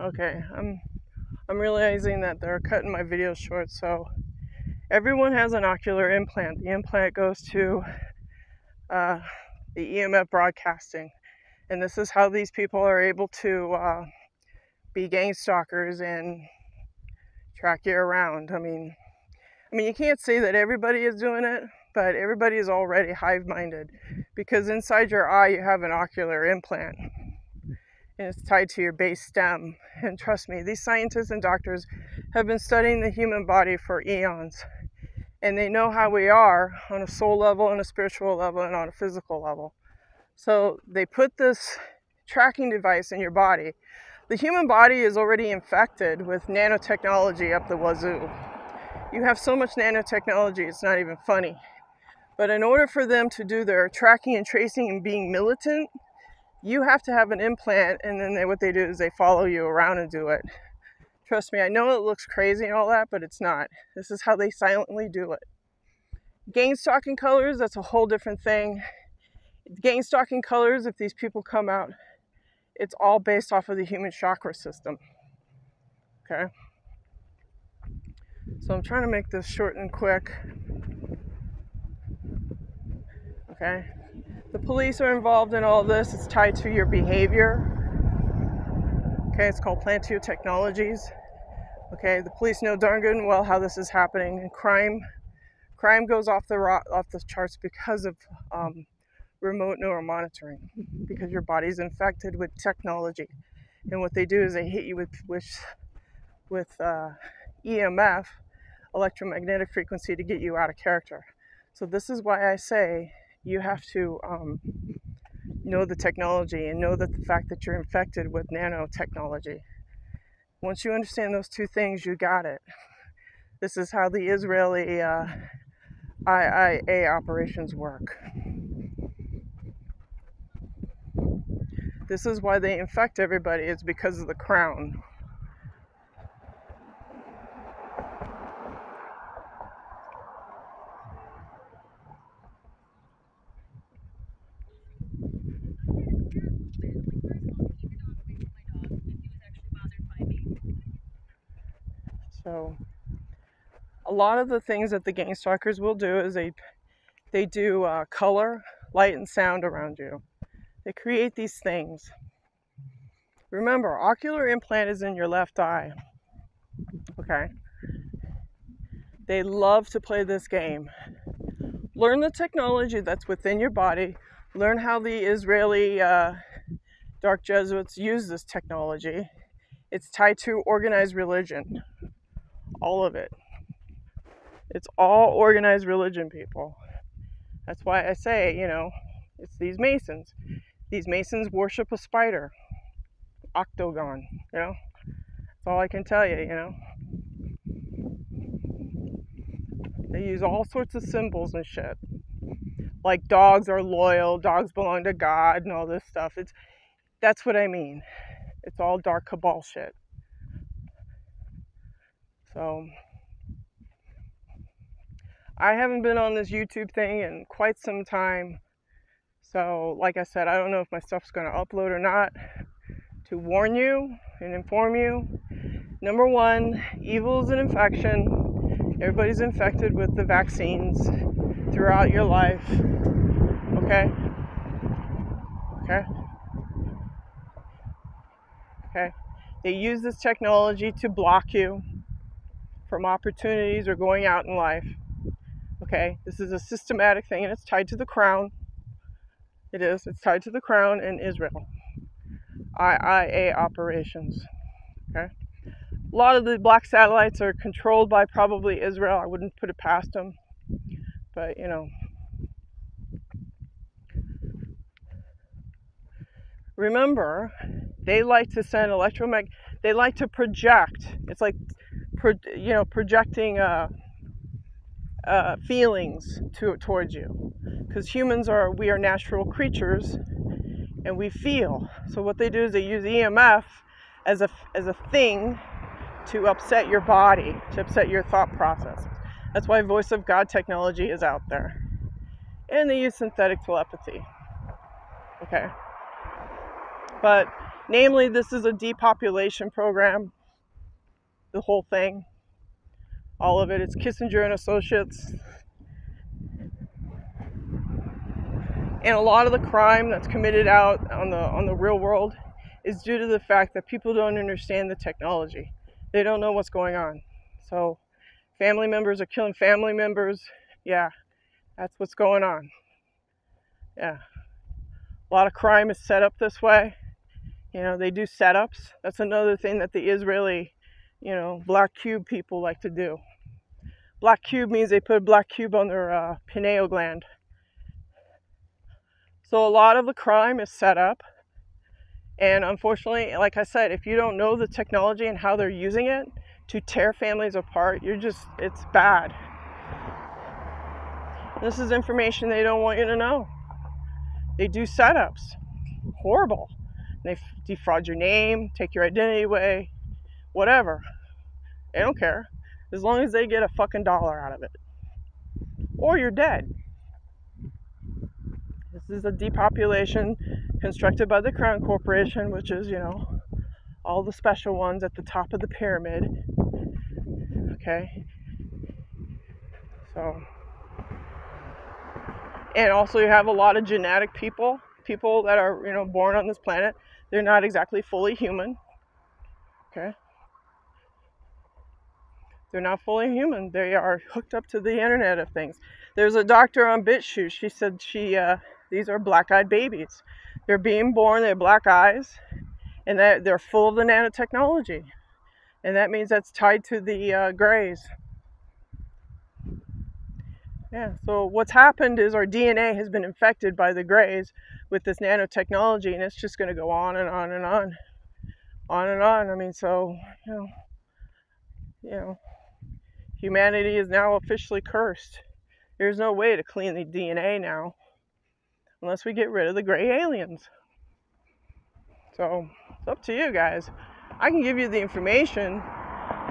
Okay, I'm realizing that they're cutting my videos short, so everyone has an ocular implant. The implant goes to the EMF broadcasting, and this is how these people are able to be gang stalkers and track you around. I mean, you can't say that everybody is doing it, but everybody is already hive-minded because inside your eye you have an ocular implant. And it's tied to your base stem. And trust me, these scientists and doctors have been studying the human body for eons. And they know how we are on a soul level, on a spiritual level, and on a physical level. So they put this tracking device in your body. The human body is already infected with nanotechnology up the wazoo. You have so much nanotechnology, it's not even funny. But in order for them to do their tracking and tracing and being militant, you have to have an implant, and then what they do is they follow you around and do it. Trust me, I know it looks crazy and all that, but it's not. This is how they silently do it. Gang stalking colors, that's a whole different thing. Gang stalking colors, if these people come out, it's all based off of the human chakra system. Okay? So I'm trying to make this short and quick. Okay? The police are involved in all this. It's tied to your behavior. Okay, it's called Plantio Technologies. Okay, the police know darn good and well how this is happening. And crime goes off the charts because of remote neuromonitoring, because your body's infected with technology. And what they do is they hit you with EMF, electromagnetic frequency, to get you out of character. So this is why I say you have to know the technology and know that the fact that you're infected with nanotechnology. Once you understand those two things, you got it. This is how the Israeli IIA operations work. This is why they infect everybody. It's because of the crown. So a lot of the things that the gang stalkers will do is they do color, light, and sound around you. They create these things. Remember, ocular implant is in your left eye. Okay? They love to play this game. Learn the technology that's within your body. Learn how the Israeli dark Jesuits use this technology. It's tied to organized religion. All of it. It's all organized religion, people. That's why I say, it's these Masons. These Masons worship a spider. Octagon, That's all I can tell you, They use all sorts of symbols and shit. Like dogs are loyal, dogs belong to God, and all this stuff. That's what I mean. It's all dark cabal shit. So I haven't been on this YouTube thing in quite some time. So like I said, I don't know if my stuff's going to upload or not. To warn you and inform you, number one, evil is an infection. Everybody's infected with the vaccines throughout your life. Okay? They use this technology to block you from opportunities or going out in life. Okay? This is a systematic thing, and it's tied to the crown. It is. It's tied to the crown in Israel. IIA operations. Okay? A lot of the black satellites are controlled by probably Israel. I wouldn't put it past them. But, remember, they like to send they like to project. It's like, projecting feelings towards you. Because we are natural creatures, and we feel. So what they do is they use EMF as a thing to upset your body, to upset your thought process. That's why voice of God technology is out there. And they use synthetic telepathy. Okay? But Namely, this is a depopulation program. The whole thing, all of it. It's Kissinger and Associates. And a lot of the crime that's committed out on the real world is due to the fact that people don't understand the technology. They don't know what's going on. So family members are killing family members. Yeah, that's what's going on. Yeah. A lot of crime is set up this way. You know, they do setups. That's another thing that the Israeli, black cube people like to do. Black cube means they put a black cube on their pineal gland. So a lot of the crime is set up. And unfortunately, like I said, if you don't know the technology and how they're using it to tear families apart, it's bad. This is information they don't want you to know. They do setups. Horrible. They defraud your name, take your identity away, whatever. They don't care. As long as they get a fucking dollar out of it. Or you're dead. This is a depopulation constructed by the Crown Corporation, which is, all the special ones at the top of the pyramid. Okay? So, and also you have a lot of genetic people that are, born on this planet. They're not exactly fully human. Okay? They're not fully human. They are hooked up to the Internet of Things. There's a doctor on BitChute. She said these are black-eyed babies. They're being born, they have black eyes, and they're full of the nanotechnology. And that means that's tied to the grays. Yeah, so what's happened is our DNA has been infected by the grays with this nanotechnology, and it's just going to go on and on and on. On and on. I mean, so, humanity is now officially cursed. There's no way to clean the DNA now unless we get rid of the gray aliens. So it's up to you guys. I can give you the information,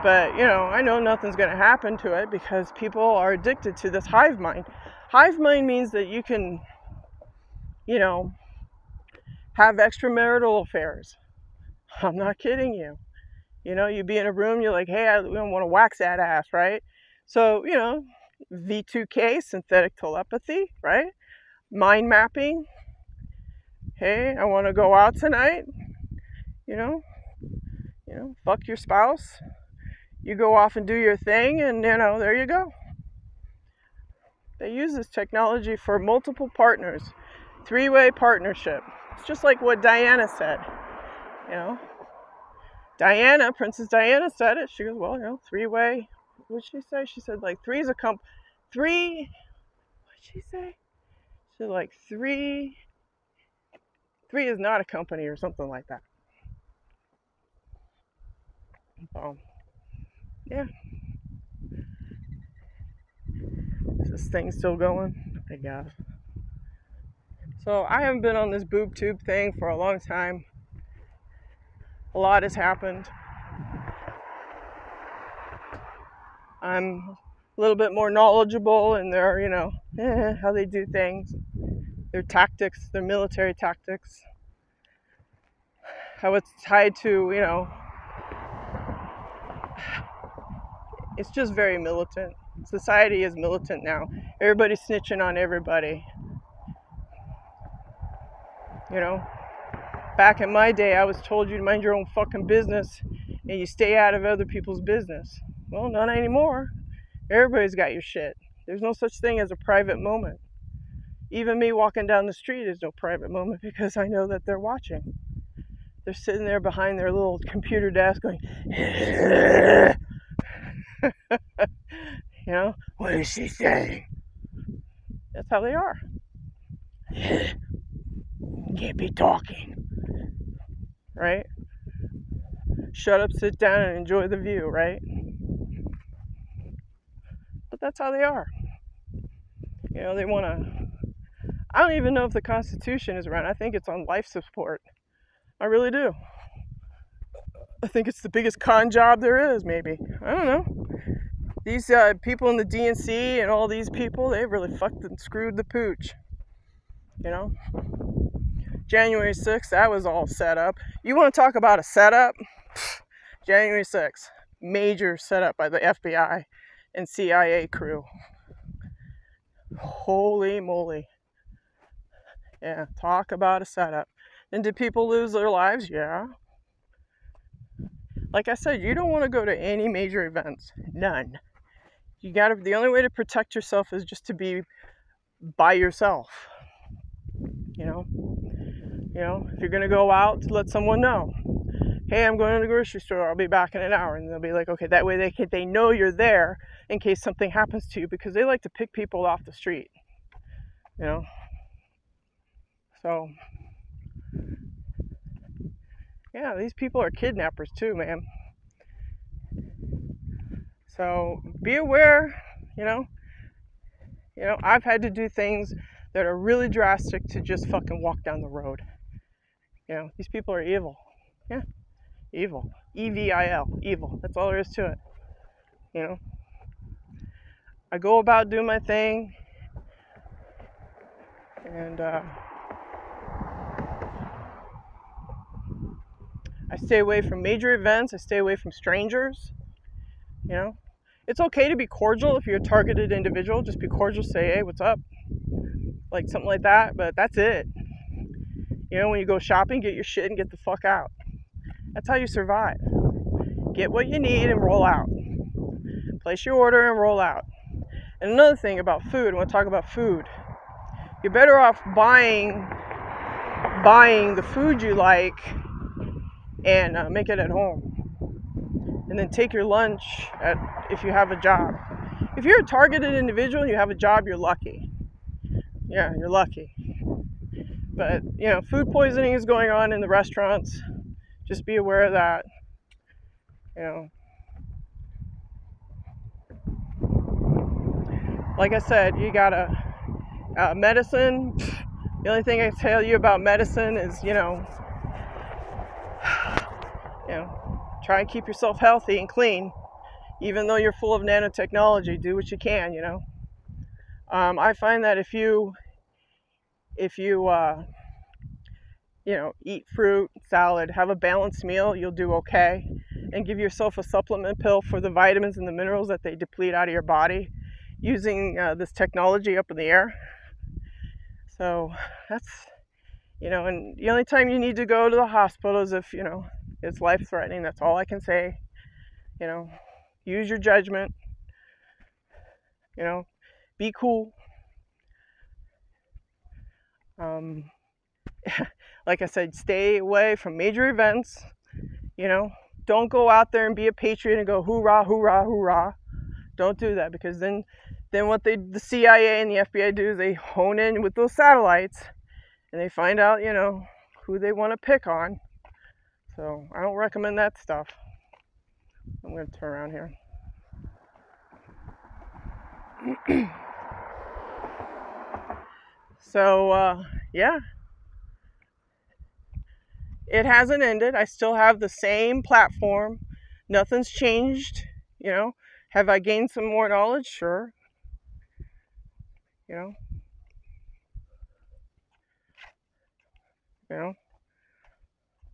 but I know nothing's going to happen to it because people are addicted to this hive mind. Hive mind means that you can, have extramarital affairs. I'm not kidding you. You'd be in a room, you're like, hey, I want to wax that ass, right? So, V2K, synthetic telepathy, right? Mind mapping. Hey, I want to go out tonight. Fuck your spouse. You go off and do your thing, and there you go. They use this technology for multiple partners, three-way partnership. It's just like what Diana said. Princess Diana said it. She goes, well, three-way. What'd she say? She said like three is a three. What'd she say? She said like three is not a company or something like that. So, yeah. Is this thing still going? I guess. So I haven't been on this boob tube thing for a long time. A lot has happened. I'm a little bit more knowledgeable in their, how they do things, their tactics, their military tactics, how it's tied to, it's just very militant. Society is militant now. Everybody's snitching on everybody. Back in my day, I was told you to mind your own fucking business and you stay out of other people's business. Well, not anymore. Everybody's got your shit. There's no such thing as a private moment. Even me walking down the street is no private moment because I know that they're watching. They're sitting there behind their little computer desk going, what is she saying? That's how they are. Can't be talking. Right? Shut up, sit down, and enjoy the view, right? But that's how they are. They want to... I don't even know if the Constitution is around. I think it's on life support. I really do. I think it's the biggest con job there is, maybe. I don't know. These people in the DNC and all these people, they really fucked and screwed the pooch. January 6th, that was all set up. You want to talk about a setup? January 6th, major setup by the FBI and CIA crew. Holy moly. Yeah, talk about a setup. And did people lose their lives? Yeah. Like I said, you don't want to go to any major events. None. The only way to protect yourself is just to be by yourself. You know, if you're going to go out, to let someone know. Hey, I'm going to the grocery store. I'll be back in an hour. And they'll be like, okay, that way they know you're there in case something happens to you, because they like to pick people off the street. You know? So, yeah, these people are kidnappers too, man. So, be aware, you know, I've had to do things that are really drastic to just fucking walk down the road. You know, these people are evil. Yeah, evil. E-V-I-L, evil. That's all there is to it. You know, I go about doing my thing, and I stay away from major events. I stay away from strangers. You know, it's okay to be cordial if you're a targeted individual. Just be cordial, say, hey, what's up? Like something like that, but that's it. You know, when you go shopping, get your shit and get the fuck out. That's how you survive. Get what you need and roll out. Place your order and roll out. And another thing about food, I want to talk about food. You're better off buying the food you like and make it at home. And then take your lunch if you have a job. If you're a targeted individual and you have a job, you're lucky. Yeah, you're lucky. But, you know, food poisoning is going on in the restaurants. Just be aware of that. You know. Like I said, you gotta, medicine, the only thing I tell you about medicine is, try and keep yourself healthy and clean. Even though you're full of nanotechnology, do what you can, I find that if you eat fruit, salad, have a balanced meal, you'll do okay. And give yourself a supplement pill for the vitamins and the minerals that they deplete out of your body using this technology up in the air. So that's, and the only time you need to go to the hospital is if, it's life-threatening. That's all I can say. Use your judgment. Be cool. Like I said, stay away from major events. Don't go out there and be a patriot and go hoorah, hoorah, hoorah. Don't do that, because then what the CIA and the FBI do is they hone in with those satellites and they find out, who they want to pick on. So I don't recommend that stuff. I'm going to turn around here. So, yeah. It hasn't ended. I still have the same platform. Nothing's changed. Have I gained some more knowledge? Sure.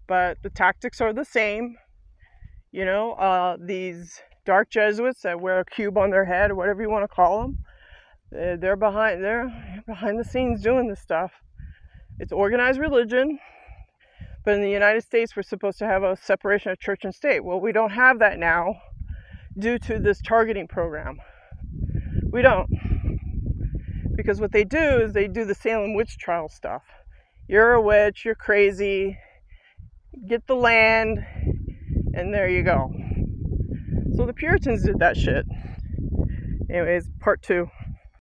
But the tactics are the same. These dark Jesuits that wear a cube on their head, or whatever you want to call them, they're behind the scenes doing this stuff. It's organized religion. But in the United States, we're supposed to have a separation of church and state. Well, we don't have that now due to this targeting program. We don't. Because what they do is they do the Salem witch trial stuff. You're a witch, you're crazy, get the land, and there you go. So the Puritans did that shit. Anyways, part 2.